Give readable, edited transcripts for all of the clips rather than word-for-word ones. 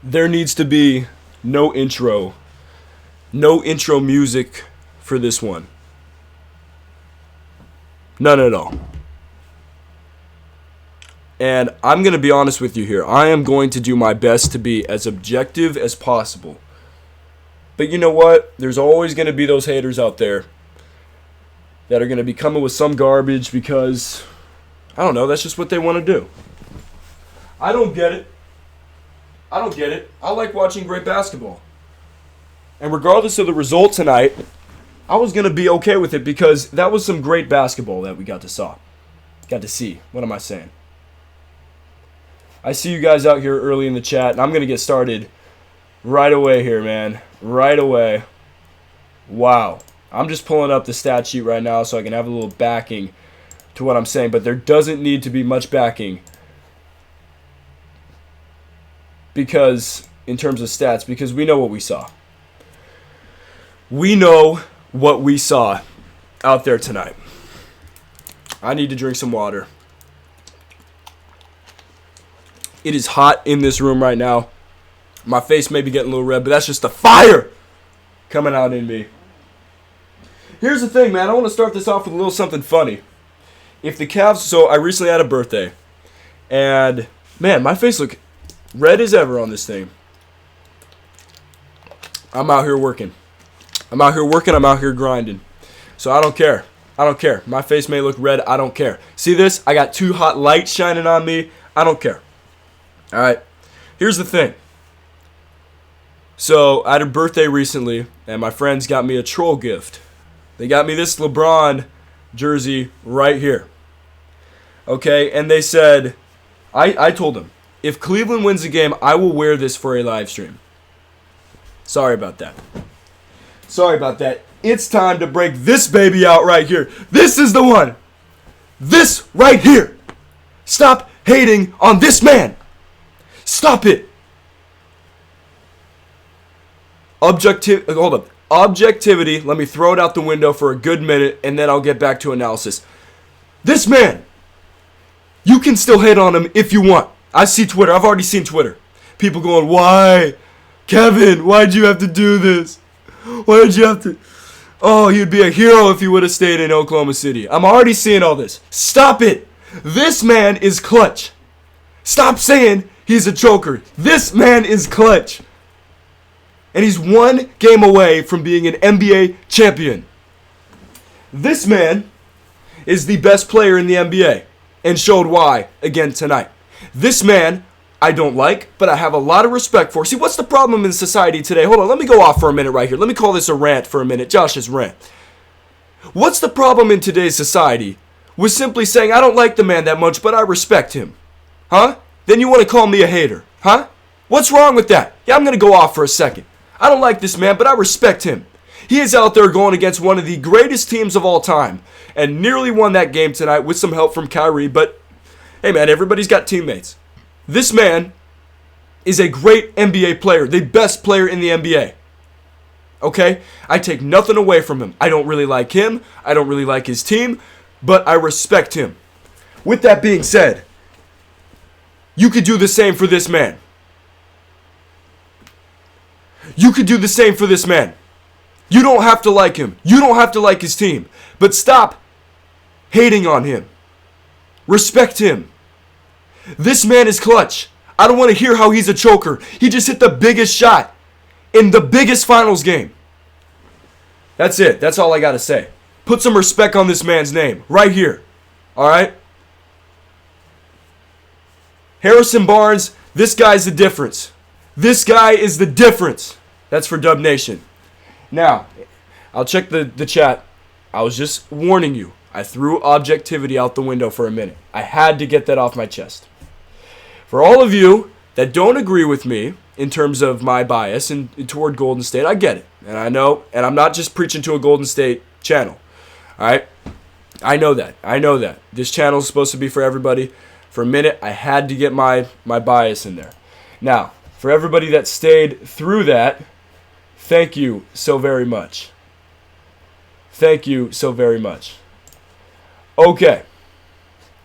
there needs to be no intro music for this one. None at all. And I'm going to be honest with you here. I am going to do my best to be as objective as possible. But you know what? There's always going to be those haters out there that are going to be coming with some garbage because, I don't know, that's just what they want to do. I don't get it. I like watching great basketball. And regardless of the result tonight, I was going to be okay with it because that was some great basketball that we got to see. What am I saying? I see you guys out here early in the chat, and I'm going to get started right away here, man. Right away. Wow. I'm just pulling up the stat sheet right now so I can have a little backing to what I'm saying, but there doesn't need to be much backing because, in terms of stats, because we know what we saw. We know what we saw out there tonight. I need to drink some water. It is hot in this room right now. My face may be getting a little red, but that's just the fire coming out in me. Here's the thing, man. I want to start this off with a little something funny. If the Cavs... So, I recently had a birthday. And, man, my face look red as ever on this thing. I'm out here working. I'm out here grinding. So, I don't care. My face may look red. I don't care. See this? I got 2 hot lights shining on me. I don't care. All right, here's the thing. So, I had a birthday recently, and my friends got me a troll gift. They got me this LeBron jersey right here. Okay, and they said, I told them, if Cleveland wins the game, I will wear this for a live stream. Sorry about that. It's time to break this baby out right here. This is the one. This right here. Stop hating on this man. Stop it. Objectivity, let me throw it out the window for a good minute, and then I'll get back to analysis. This man, you can still hate on him if you want. I see Twitter. I've already seen Twitter. People going, why? Kevin, why'd you have to do this? Why did you have to... Oh, he'd be a hero if he would have stayed in Oklahoma City. I'm already seeing all this. Stop it. This man is clutch. Stop saying he's a choker. This man is clutch. And he's 1 game away from being an NBA champion. This man is the best player in the NBA and showed why again tonight. This man I don't like, but I have a lot of respect for. See, what's the problem in society today? Hold on, let me go off for a minute right here. Let me call this a rant for a minute. Josh's rant. What's the problem in today's society with simply saying, I don't like the man that much, but I respect him? Huh? Then you want to call me a hater? Huh? What's wrong with that? Yeah, I'm going to go off for a second. I don't like this man, but I respect him. He is out there going against one of the greatest teams of all time and nearly won that game tonight with some help from Kyrie, but hey man, everybody's got teammates. This man is a great NBA player, the best player in the NBA. Okay? I take nothing away from him. I don't really like him. I don't really like his team, but I respect him. With that being said, you could do the same for this man. You could do the same for this man. You don't have to like him. You don't have to like his team. But stop hating on him. Respect him. This man is clutch. I don't want to hear how he's a choker. He just hit the biggest shot in the biggest finals game. That's it. That's all I got to say. Put some respect on this man's name right here. All right? Harrison Barnes, this guy's the difference. This guy is the difference. That's for Dub Nation. Now, I'll check the chat. I was just warning you. I threw objectivity out the window for a minute. I had to get that off my chest. For all of you that don't agree with me in terms of my bias and toward Golden State, I get it. And I know, and I'm not just preaching to a Golden State channel. All right? I know that. This channel is supposed to be for everybody. For a minute, I had to get my bias in there. Now, for everybody that stayed through that, thank you so very much. Thank you so very much. Okay,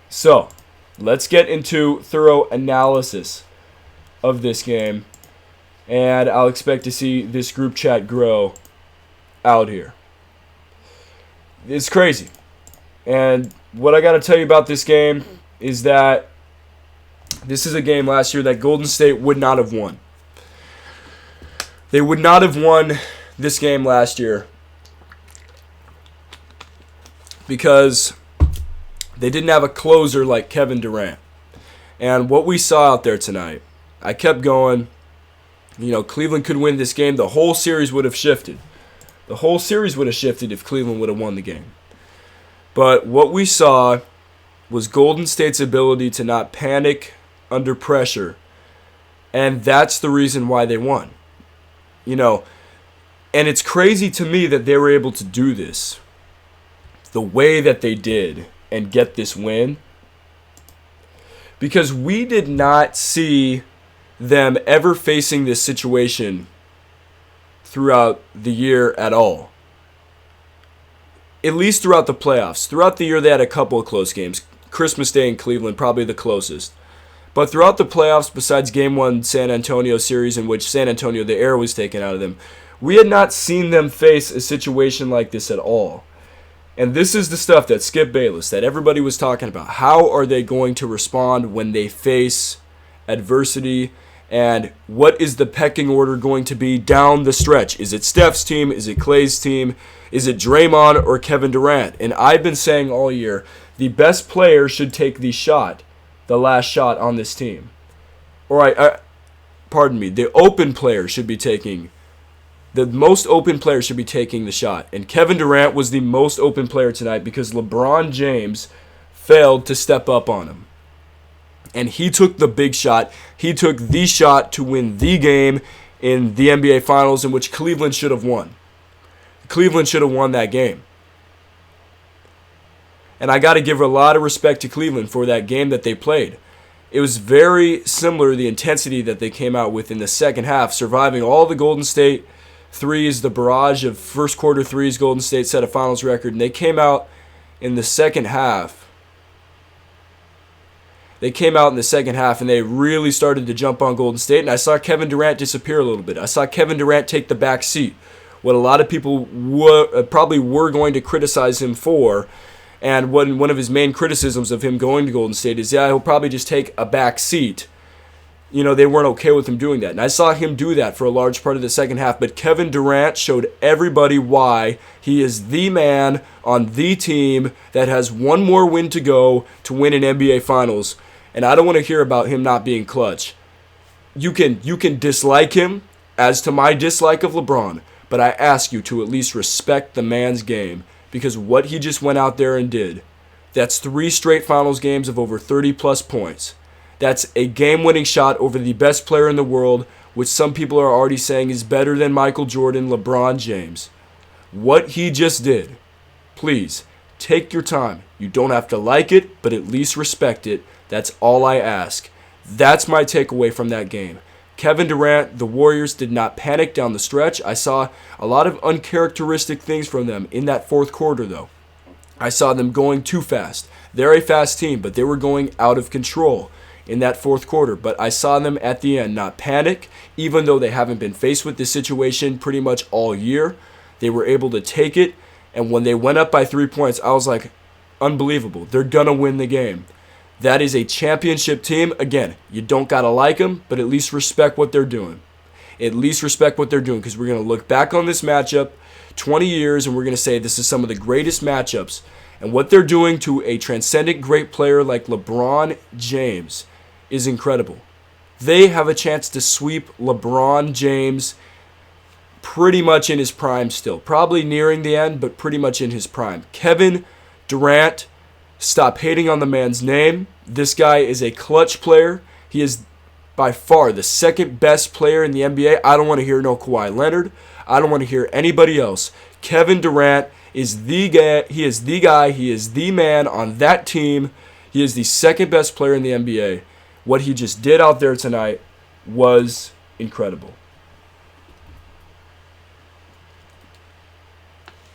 so let's get into thorough analysis of this game and I'll expect to see this group chat grow out here. It's crazy. And what I got to tell you about this game is that this is a game last year that Golden State would not have won. They would not have won this game last year because they didn't have a closer like Kevin Durant. And what we saw out there tonight, I kept going, Cleveland could win this game. The whole series would have shifted. The whole series would have shifted if Cleveland would have won the game. But what we saw was Golden State's ability to not panic under pressure. And that's the reason why they won. And it's crazy to me that they were able to do this the way that they did and get this win. Because we did not see them ever facing this situation throughout the year at all. At least throughout the playoffs. Throughout the year, they had a couple of close games. Christmas Day in Cleveland, probably the closest. But throughout the playoffs, besides Game 1 San Antonio series in which San Antonio, the air was taken out of them, we had not seen them face a situation like this at all. And this is the stuff that Skip Bayless, that everybody was talking about. How are they going to respond when they face adversity? And what is the pecking order going to be down the stretch? Is it Steph's team? Is it Klay's team? Is it Draymond or Kevin Durant? And I've been saying all year, the best player should take the shot, the last shot on this team. The open player should be taking, the most open player should be taking the shot. And Kevin Durant was the most open player tonight because LeBron James failed to step up on him. And he took the big shot. He took the shot to win the game in the NBA Finals in which Cleveland should have won. Cleveland should have won that game. And I got to give a lot of respect to Cleveland for that game that they played. It was very similar to the intensity that they came out with in the second half, surviving all the Golden State threes, the barrage of first quarter threes Golden State set a finals record. And they came out in the second half. And they really started to jump on Golden State. And I saw Kevin Durant disappear a little bit. I saw Kevin Durant take the back seat. What a lot of people probably were going to criticize him for. And one of his main criticisms of him going to Golden State is, he'll probably just take a back seat. They weren't okay with him doing that. And I saw him do that for a large part of the second half. But Kevin Durant showed everybody why he is the man on the team that has one more win to go to win an NBA Finals. And I don't want to hear about him not being clutch. You can dislike him as to my dislike of LeBron, but I ask you to at least respect the man's game because what he just went out there and did, that's 3 straight finals games of over 30-plus points. That's a game-winning shot over the best player in the world, which some people are already saying is better than Michael Jordan, LeBron James. What he just did, please, take your time. You don't have to like it, but at least respect it. That's all I ask. That's my takeaway from that game. Kevin Durant, the Warriors did not panic down the stretch. I saw a lot of uncharacteristic things from them in that fourth quarter, though. I saw them going too fast. They're a fast team, but they were going out of control in that fourth quarter. But I saw them at the end not panic, even though they haven't been faced with this situation pretty much all year. They were able to take it, and when they went up by 3 points, I was like, unbelievable. They're going to win the game. That is a championship team. Again, you don't got to like them, but at least respect what they're doing. At least respect what they're doing because we're going to look back on this matchup 20 years and we're going to say this is some of the greatest matchups. And what they're doing to a transcendent great player like LeBron James is incredible. They have a chance to sweep LeBron James pretty much in his prime still. Probably nearing the end, but pretty much in his prime. Kevin Durant, stop hating on the man's name. This guy is a clutch player. He is by far the second best player in the NBA. I don't want to hear no Kawhi Leonard. I don't want to hear anybody else. Kevin Durant is the guy. He is the guy. He is the man on that team. He is the second best player in the NBA. What he just did out there tonight was incredible.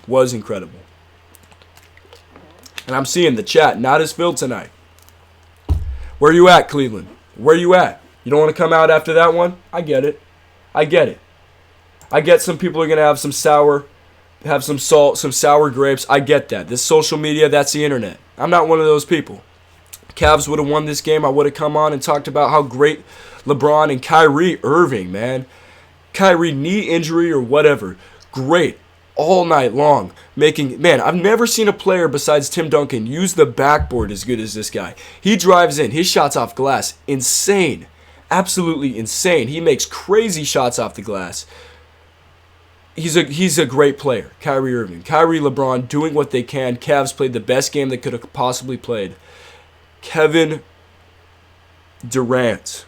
Was incredible. And I'm seeing the chat not as filled tonight. Where you at, Cleveland? Where you at? You don't want to come out after that one? I get it. I get it. I get some people are going to have some salt, some sour grapes. I get that. This social media, that's the internet. I'm not one of those people. Cavs would have won this game. I would have come on and talked about how great LeBron and Kyrie Irving, man. Kyrie knee injury or whatever. Great. All night long. Man, I've never seen a player besides Tim Duncan use the backboard as good as this guy. He drives in. His shots off glass. Insane. Absolutely insane. He makes crazy shots off the glass. He's a great player, Kyrie Irving. Kyrie, LeBron doing what they can. Cavs played the best game they could have possibly played. Kevin Durant.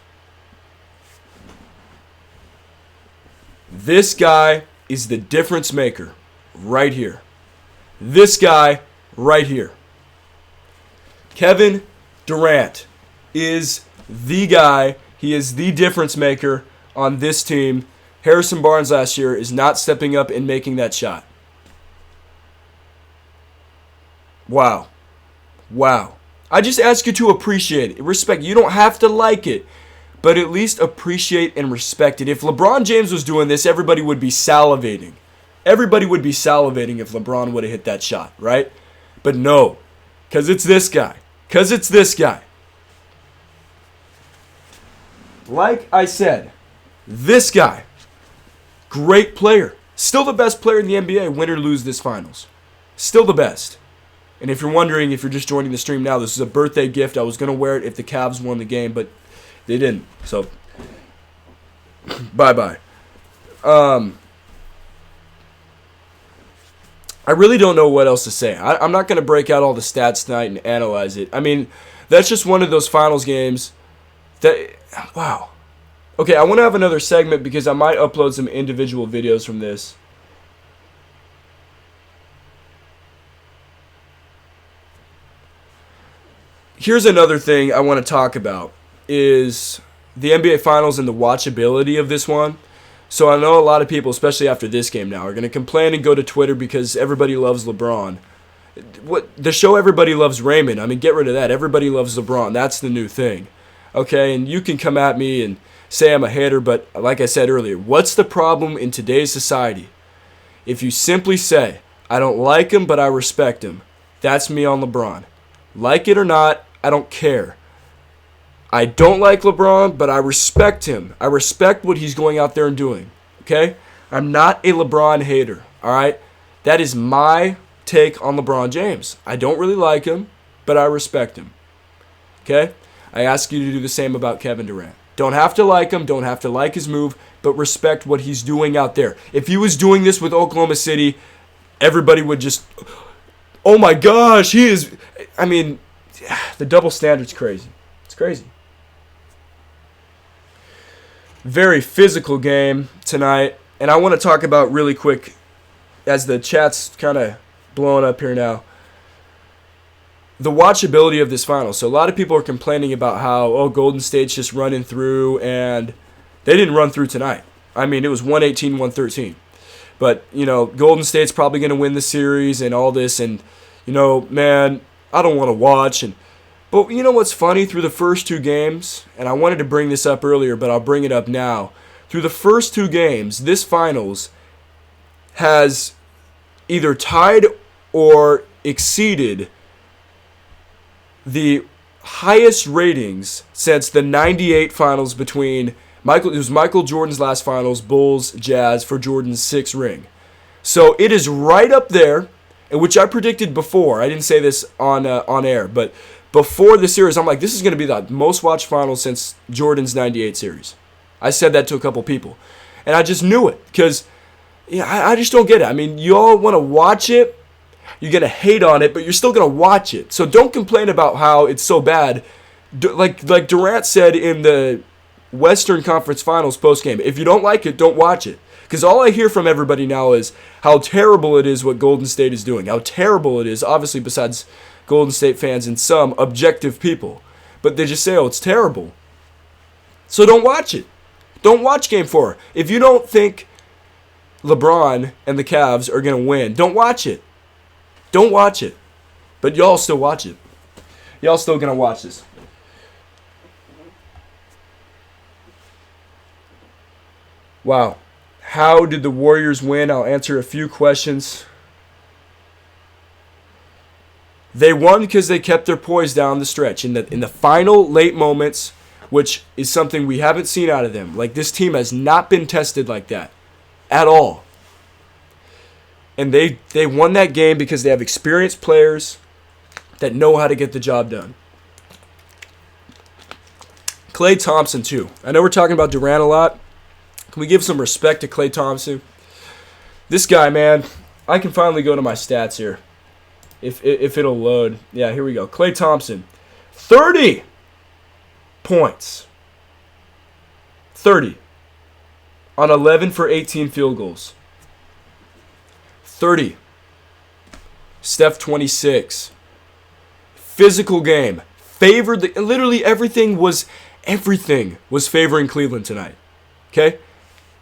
This guy is the difference maker right here. This guy right here. Kevin Durant is the guy. He is the difference maker on this team. Harrison Barnes last year is not stepping up and making that shot. Wow. Wow. I just ask you to appreciate it. Respect. You don't have to like it, but at least appreciate and respect it. If LeBron James was doing this, everybody would be salivating. Everybody would be salivating if LeBron would have hit that shot, right? But no, because it's this guy. Because it's this guy. Like I said, this guy, great player. Still the best player in the NBA, win or lose this finals. Still the best. And if you're wondering, if you're just joining the stream now, this is a birthday gift. I was going to wear it if the Cavs won the game, but they didn't. So, bye-bye. I really don't know what else to say. I'm not going to break out all the stats tonight and analyze it. I mean, that's just one of those finals games that, wow. Okay, I want to have another segment because I might upload some individual videos from this. Here's another thing I want to talk about is the NBA Finals and the watchability of this one. So I know a lot of people, especially after this game now, are going to complain and go to Twitter because everybody loves LeBron. The show Everybody Loves Raymond, I mean, get rid of that. Everybody loves LeBron. That's the new thing. Okay, and you can come at me and say I'm a hater, but like I said earlier, what's the problem in today's society? If you simply say, I don't like him, but I respect him, that's me on LeBron. Like it or not, I don't care. I don't like LeBron, but I respect him. I respect what he's going out there and doing. Okay? I'm not a LeBron hater. All right? That is my take on LeBron James. I don't really like him, but I respect him. Okay? I ask you to do the same about Kevin Durant. Don't have to like him, don't have to like his move, but respect what he's doing out there. If he was doing this with Oklahoma City, everybody would just, oh my gosh, he is, I mean, the double standard's crazy. It's crazy. Very physical game tonight, and I want to talk about really quick, as the chat's kind of blowing up here now, the watchability of this final. So a lot of people are complaining about how, Golden State's just running through, and they didn't run through tonight. I mean, it was 118-113. But, Golden State's probably going to win the series and all this, and, man, I don't want to watch. But you know what's funny? Through the first two games, and I wanted to bring this up earlier, but I'll bring it up now. Through the first two games, this finals has either tied or exceeded the highest ratings since the 98 finals between Michael Jordan's last finals, Bulls, Jazz, for Jordan's 6th ring. So it is right up there, which I predicted before. I didn't say this on air, but before the series, I'm like, this is going to be the most watched finals since Jordan's 98 series. I said that to a couple people. And I just knew it because I just don't get it. I mean, you all want to watch it. You're going to hate on it, but you're still going to watch it. So don't complain about how it's so bad. Like Durant said in the Western Conference Finals postgame, if you don't like it, don't watch it. Because all I hear from everybody now is how terrible it is what Golden State is doing. How terrible it is, obviously besides Golden State fans and some objective people. But they just say, it's terrible. So don't watch it. Don't watch Game 4. If you don't think LeBron and the Cavs are going to win, don't watch it. Don't watch it. But y'all still watch it. Y'all still going to watch this. Wow. How did the Warriors win? I'll answer a few questions. They won because they kept their poise down the stretch. In the final late moments, which is something we haven't seen out of them. Like, this team has not been tested like that at all. And they won that game because they have experienced players that know how to get the job done. Klay Thompson, too. I know we're talking about Durant a lot. Can we give some respect to Klay Thompson? This guy, man, I can finally go to my stats here. If it'll load. Yeah, here we go. Klay Thompson, 30 points. 30 on 11 for 18 field goals. 30. Steph, 26. Physical game. Favored literally everything was favoring Cleveland tonight. Okay?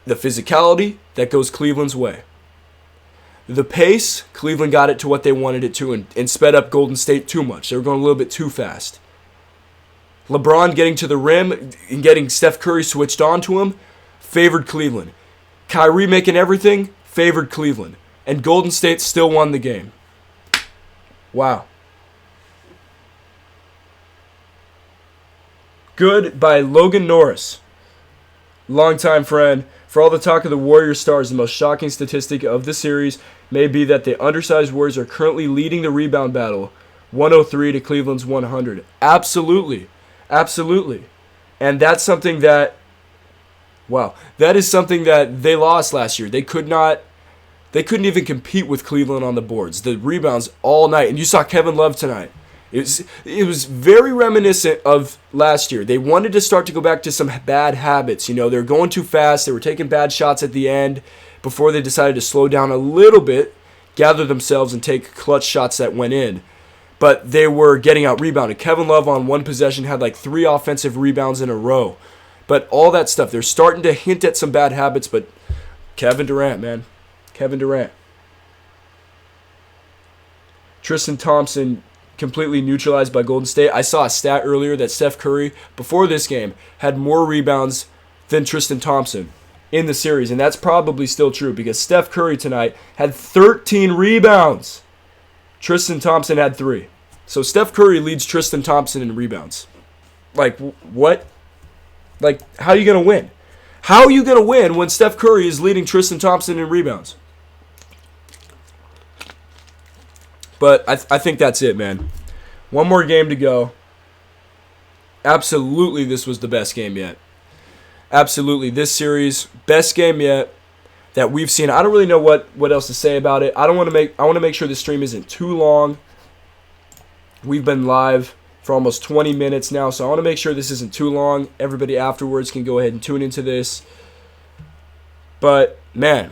The physicality, that goes Cleveland's way. The pace, Cleveland got it to what they wanted it to and sped up Golden State too much. They were going a little bit too fast. LeBron getting to the rim and getting Steph Curry switched on to him favored Cleveland. Kyrie making everything favored Cleveland. And Golden State still won the game. Wow. Good by Logan Norris. Longtime friend. For all the talk of the Warriors stars, the most shocking statistic of the series may be that the undersized Warriors are currently leading the rebound battle, 103 to Cleveland's 100. Absolutely. Absolutely. And that's something that, wow, that is something that they lost last year. They couldn't even compete with Cleveland on the boards. The rebounds all night. And you saw Kevin Love tonight. It was very reminiscent of last year. They wanted to start to go back to some bad habits. You know, they were going too fast. They were taking bad shots at the end before they decided to slow down a little bit, gather themselves, and take clutch shots that went in. But they were getting out rebounded. Kevin Love on one possession had like 3 offensive rebounds in a row. But all that stuff, they're starting to hint at some bad habits. But Kevin Durant, man. Kevin Durant. Tristan Thompson completely neutralized by Golden State. I saw a stat earlier that Steph Curry, before this game, had more rebounds than Tristan Thompson in the series. And that's probably still true because Steph Curry tonight had 13 rebounds. Tristan Thompson had 3. So Steph Curry leads Tristan Thompson in rebounds. Like, what? Like, how are you going to win? How are you going to win when Steph Curry is leading Tristan Thompson in rebounds? But I think that's it, man. One more game to go. Absolutely, this was the best game yet. Absolutely, this series, best game yet that we've seen. I don't really know what else to say about it. I want to make sure the stream isn't too long. We've been live for almost 20 minutes now, so I want to make sure this isn't too long. Everybody afterwards can go ahead and tune into this. But, man,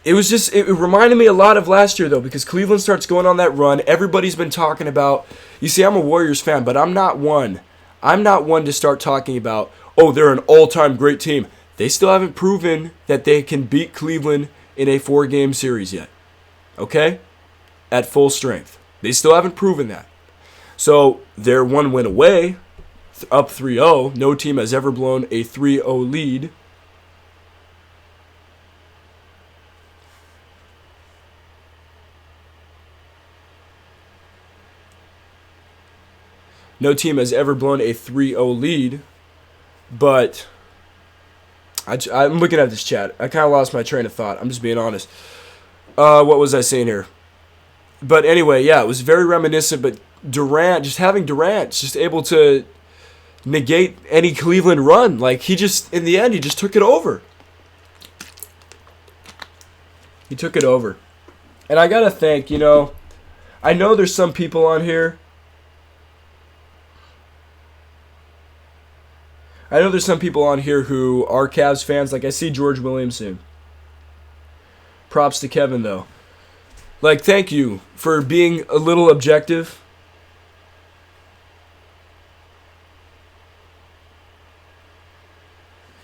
it reminded me a lot of last year, though, because Cleveland starts going on that run. Everybody's been talking about, you see, I'm a Warriors fan, but I'm not one to start talking about, oh, they're an all-time great team. They still haven't proven that they can beat Cleveland in a 4-game series yet. Okay? At full strength. They still haven't proven that. So they're 1 win away, up 3-0. No team has ever blown a 3-0 lead. No team has ever blown a 3-0 lead, but I'm looking at this chat. I kind of lost my train of thought. I'm just being honest. What was I saying here? But anyway, yeah, it was very reminiscent, but Durant, just able to negate any Cleveland run. Like, in the end, he just took it over. He took it over. And I got to think, I know there's some people on here. Who are Cavs fans. Like, I see George Williamson. Props to Kevin, though. Like, thank you for being a little objective.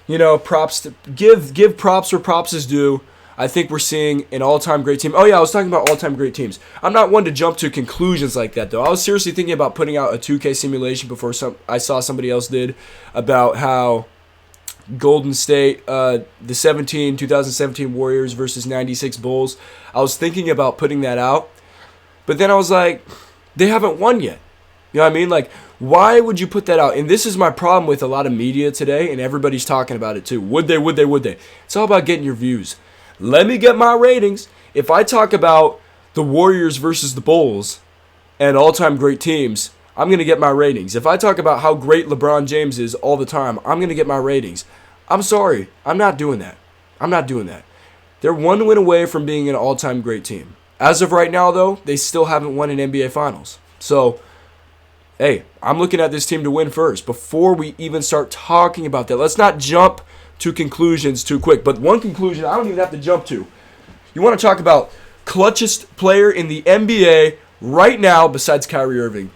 Props to give props where props is due. I think we're seeing an all-time great team. Oh, yeah, I was talking about all-time great teams. I'm not one to jump to conclusions like that, though. I was seriously thinking about putting out a 2K simulation before I saw somebody else did about how Golden State, the 2017 Warriors versus 96 Bulls. I was thinking about putting that out, but then I was like, they haven't won yet. You know what I mean? Like, why would you put that out? And this is my problem with a lot of media today, and everybody's talking about it too. Would they? It's all about getting your views. Let me get my ratings. If I talk about the Warriors versus the Bulls and all-time great teams, I'm going to get my ratings. If I talk about how great LeBron James is all the time, I'm going to get my ratings. I'm sorry. I'm not doing that. They're one win away from being an all-time great team. As of right now, though, they still haven't won an NBA Finals. So, hey, I'm looking at this team to win first before we even start talking about that. Let's not jump to conclusions too quick. But one conclusion I don't even have to jump to. You want to talk about clutchest player in the NBA right now besides Kyrie Irving.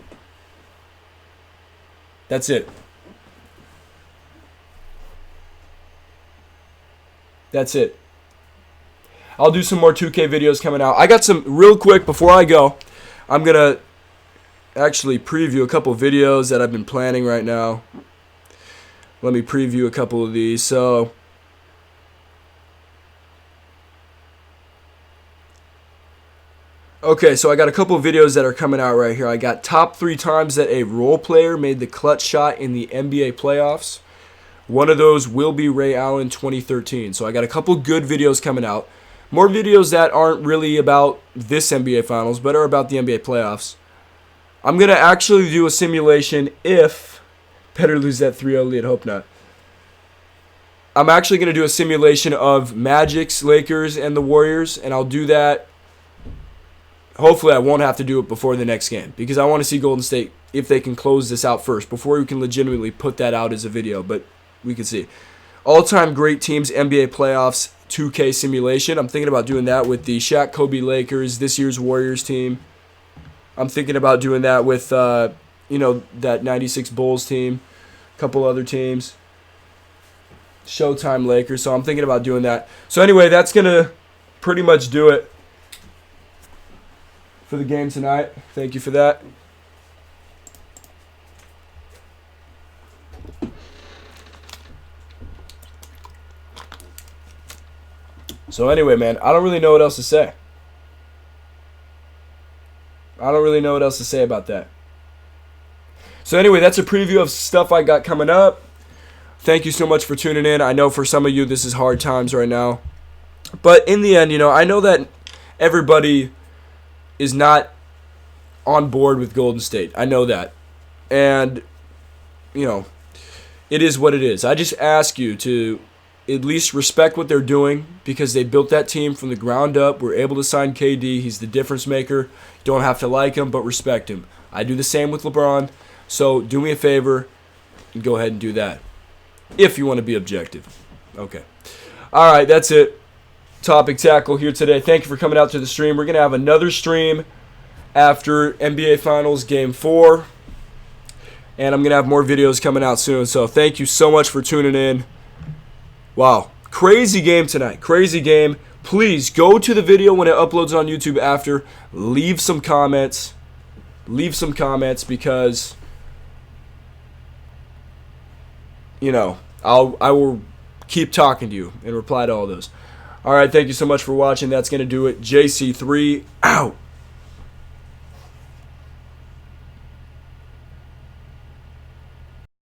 That's it. That's it. I'll do some more 2K videos coming out. I got some real quick before I go. I'm going to actually preview a couple videos that I've been planning right now. Let me preview a couple of these. So, okay, so I got a couple of videos that are coming out right here. I got top 3 times that a role player made the clutch shot in the NBA playoffs. One of those will be Ray Allen 2013. So I got a couple good videos coming out. More videos that aren't really about this NBA Finals, but are about the NBA playoffs. I'm going to actually do a simulation if... Better lose that 3-0 lead, hope not. I'm actually going to do a simulation of Magic's, Lakers, and the Warriors, and I'll do that. Hopefully I won't have to do it before the next game, because I want to see Golden State if they can close this out first, before we can legitimately put that out as a video, but we can see. All-time great teams, NBA playoffs, 2K simulation. I'm thinking about doing that with the Shaq Kobe Lakers, this year's Warriors team. I'm thinking about doing that with, that 96 Bulls team, a couple other teams. Showtime Lakers, so I'm thinking about doing that. So anyway, that's going to pretty much do it for the game tonight. Thank you for that. So anyway, man, I don't really know what else to say. About that. So anyway, that's a preview of stuff I got coming up. Thank you so much for tuning in. I know for some of you this is hard times right now. But in the end, I know that everybody is not on board with Golden State. I know that. And, it is what it is. I just ask you to at least respect what they're doing, because they built that team from the ground up. We're able to sign KD. He's the difference maker. Don't have to like him, but respect him. I do the same with LeBron. So do me a favor and go ahead and do that, if you want to be objective. Okay. All right, that's it. Topic tackle here today. Thank you for coming out to the stream. We're going to have another stream after NBA Finals Game 4. And I'm going to have more videos coming out soon. So thank you so much for tuning in. Wow. Crazy game tonight. Crazy game. Please go to the video when it uploads on YouTube after. Leave some comments. Because, I will keep talking to you and reply to all those. All right. Thank you so much for watching. That's going to do it. JC3 out.